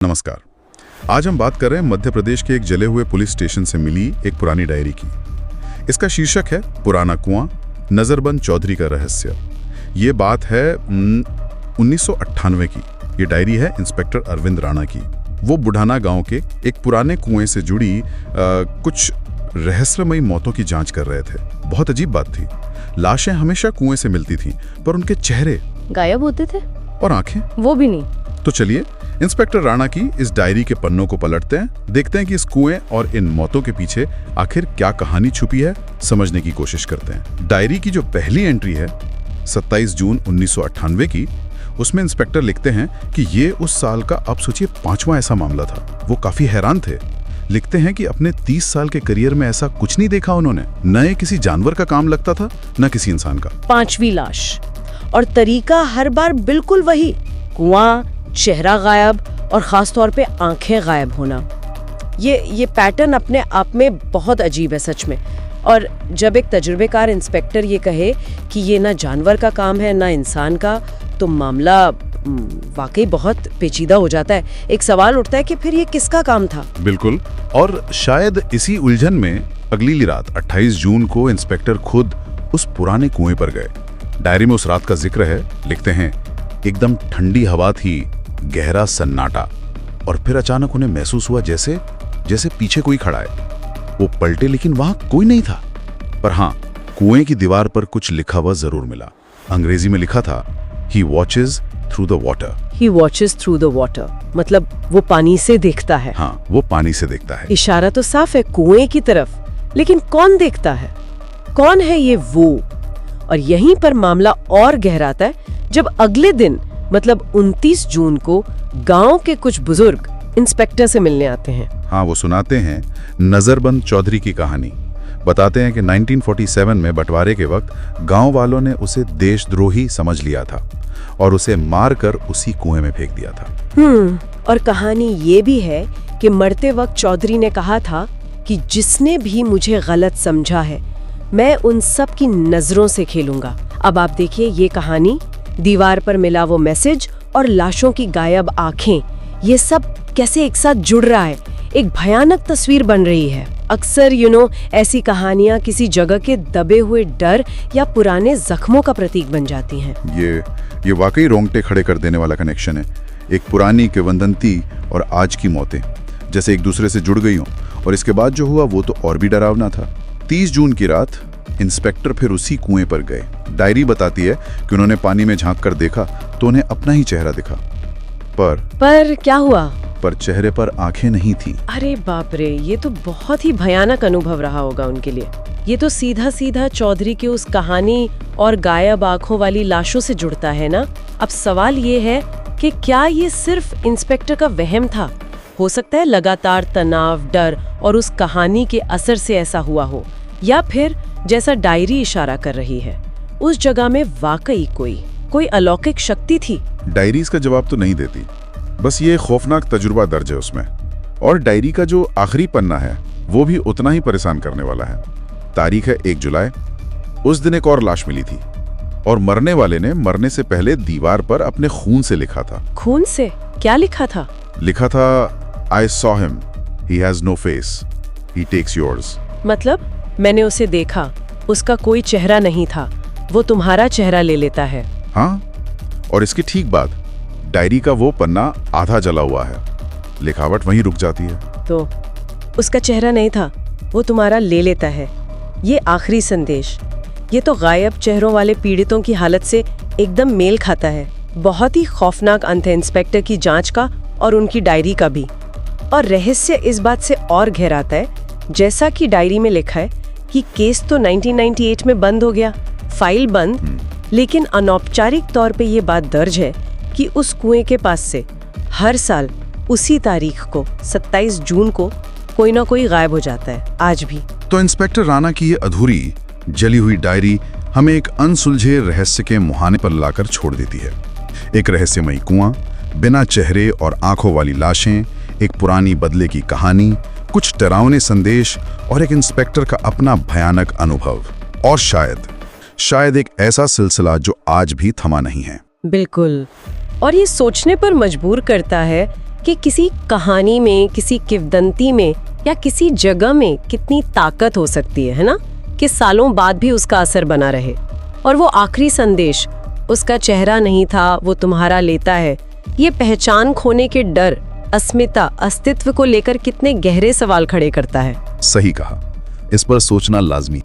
नमस्कार। आज हम बात कर रहे हैं मध्य प्रदेश के एक जले हुए पुलिस स्टेशन से मिली एक पुरानी डायरी की। इसका शीर्षक है पुराना कुआं, नजरबंद चौधरी का रहस्य। ये बात है 1998 की। ये डायरी है इंस्पेक्टर अरविंद राणा की। वो बुढ़ाना गांव के एक पुराने कुएं से जुड़ी कुछ रहस्यमयी मौतों की जांच कर रहे थे। बहुत अजीब बात थी। लाशें हमेशा कुएं से मिलती थीं, पर उनके चेहरे गायब होते थे और आंखें वो भी नहीं। तो चलिए इंस्पेक्टर राणा की इस डायरी के पन्नों को पलटते हैं, देखते हैं कि इस कुएं और इन मौतों के पीछे आखिर क्या कहानी छुपी है, समझने की कोशिश करते हैं। डायरी की जो पहली एंट्री है 27 जून 1998 की, उसमें इंस्पेक्टर लिखते हैं कि ये उस साल का, आप सोचिए, 5वां ऐसा मामला था। वो काफी हैरान थे। लिखते हैं कि अपने 30 साल के करियर में ऐसा कुछ नहीं देखा उन्होंने। न ये किसी जानवर का काम लगता था, न किसी इंसान का। 5वीं लाश, और तरीका हर बार बिल्कुल वही, कुआं, चेहरा गायब और खास तौर पे आंखें गायब होना। ये पैटर्न अपने आप में बहुत अजीब है सच में। और जब एक तजुर्बेकार इंस्पेक्टर ये कहे कि ये ना जानवर का काम है ना इंसान का, तो मामला वाकई बहुत पेचीदा हो जाता है। एक सवाल उठता है कि फिर ये किसका काम था। बिल्कुल। और शायद इसी उलझन में अगली रात 28 जून को इंस्पेक्टर खुद उस पुराने कुएं पर गए। डायरी में उस रात का जिक्र है। लिखते हैं, एकदम ठंडी हवा थी, गहरा सन्नाटा, और फिर अचानक उन्हें महसूस हुआ जैसे पीछे कोई खड़ा है। वो पलटे, लेकिन वहां कोई नहीं था। पर हाँ, कुएं की दीवार पर कुछ लिखा हुआ जरूर मिला। अंग्रेजी में लिखा था, He watches through the water. He watches through the water, मतलब वो पानी से देखता है। हाँ, वो पानी से देखता है। इशारा तो साफ है कुएं की तरफ, लेकिन कौन देखता है? कौन है ये वो? और यहीं पर मामला और गहराता है जब अगले दिन, मतलब 29 जून को, गांव के कुछ बुजुर्ग इंस्पेक्टर से मिलने आते हैं। हाँ, वो सुनाते हैं नजरबंद चौधरी की कहानी। बताते हैं कि 1947 में बंटवारे के वक्त गांव वालों ने उसे देशद्रोही समझ लिया था और उसे मारकर उसी कुएं में फेंक दिया था। और कहानी ये भी है कि मरते वक्त चौधरी ने कहा था कि जिसने भी मुझे गलत समझा है, मैं उन सब की नजरों से खेलूंगा। अब आप देखिए, ये कहानी, दीवार पर मिला वो मैसेज और लाशों की गायब आंखें, ये सब कैसे एक साथ जुड़ रहा है। एक भयानक तस्वीर बन रही है। अक्सर ऐसी कहानियां किसी जगह के दबे हुए डर या पुराने जख्मों का प्रतीक बन जाती हैं। ये वाकई रोंगटे खड़े कर देने वाला कनेक्शन है। एक पुरानी किंवदंती और आज की मौतें जैसे एक दूसरे से जुड़ गई हों। और इसके बाद जो हुआ वो तो और भी डरावना था। 30 जून की रात इंस्पेक्टर फिर उसी कुएं पर गए। डायरी बताती है कि उन्होंने पानी में झांक कर देखा तो उन्हें अपना ही चेहरा दिखा। पर क्या हुआ? पर चेहरे पर आंखें नहीं थी। अरे बाप रे, ये तो बहुत ही भयानक अनुभव रहा होगा उनके लिए। ये तो सीधा सीधा चौधरी की उस कहानी और गायब आंखों वाली लाशों से जुड़ता है ना। अब सवाल ये है कि क्या ये सिर्फ इंस्पेक्टर का वहम था? हो सकता है लगातार तनाव, डर और उस कहानी के असर से ऐसा हुआ हो, या फिर जैसा डायरी इशारा कर रही है, उस जगह में वाकई कोई अलौकिक शक्ति थी। डायरी इसका जवाब तो नहीं देती, बस ये खौफनाक तजुर्बा दर्ज है उसमें। और डायरी का जो आखिरी पन्ना है वो भी उतना ही परेशान करने वाला है। तारीख है 1 जुलाई। उस दिन एक और लाश मिली थी और मरने वाले ने मरने से पहले दीवार पर अपने खून से लिखा था। खून से? क्या लिखा था? लिखा था, I saw him. He has no face. He takes yours. मतलब मैंने उसे देखा, उसका कोई चेहरा नहीं था, वो तुम्हारा चेहरा ले लेता है। हाँ, और इसके ठीक बाद डायरी का वो पन्ना आधा जला हुआ है। लिखावट वहीं रुक जाती है। तो उसका चेहरा नहीं था, वो तुम्हारा ले लेता है। ये आखिरी संदेश, ये तो गायब चेहरों वाले पीड़ितों की हालत से एकदम मेल खाता है। बहुत ही खौफनाक अंत है इंस्पेक्टर की जांच का और उनकी डायरी का भी। और रहस्य इस बात से और गहराता है, जैसा कि डायरी में लिखा है कि केस तो 1998 में बंद हो गया, फाइल बंद, लेकिन अनौपचारिक तौर पे ये बात दर्ज है कि उस कुएं के पास से हर साल उसी तारीख को 27 जून को कोई ना कोई गायब हो जाता है, आज भी। तो इंस्पेक्टर राणा की ये अधूरी जली हुई डायरी हमें एक अनसुलझे रहस्य के मुहाने पर लाकर छोड़ देती है। एक रहस्यमयी कुआं, बिना चेहरे और आंखों वाली लाशें, एक पुरानी बदले की कहानी, कुछ डरावने संदेश और एक इंस्पेक्टर का अपना भयानक अनुभव। और शायद एक ऐसा सिलसिला जो आज भी थमा नहीं है। बिल्कुल। और ये सोचने पर मजबूर करता है कि किसी कहानी में, किसी किंवदंती में या किसी जगह में कितनी ताकत हो सकती है ना, कि सालों बाद भी उसका असर बना रहे। और वो आखिरी संदेश, उसका चेहरा नहीं था, वो तुम्हारा लेता है, ये पहचान खोने के डर, अस्मिता, अस्तित्व को लेकर कितने गहरे सवाल खड़े करता है। सही कहा, इस पर सोचना लाजमी।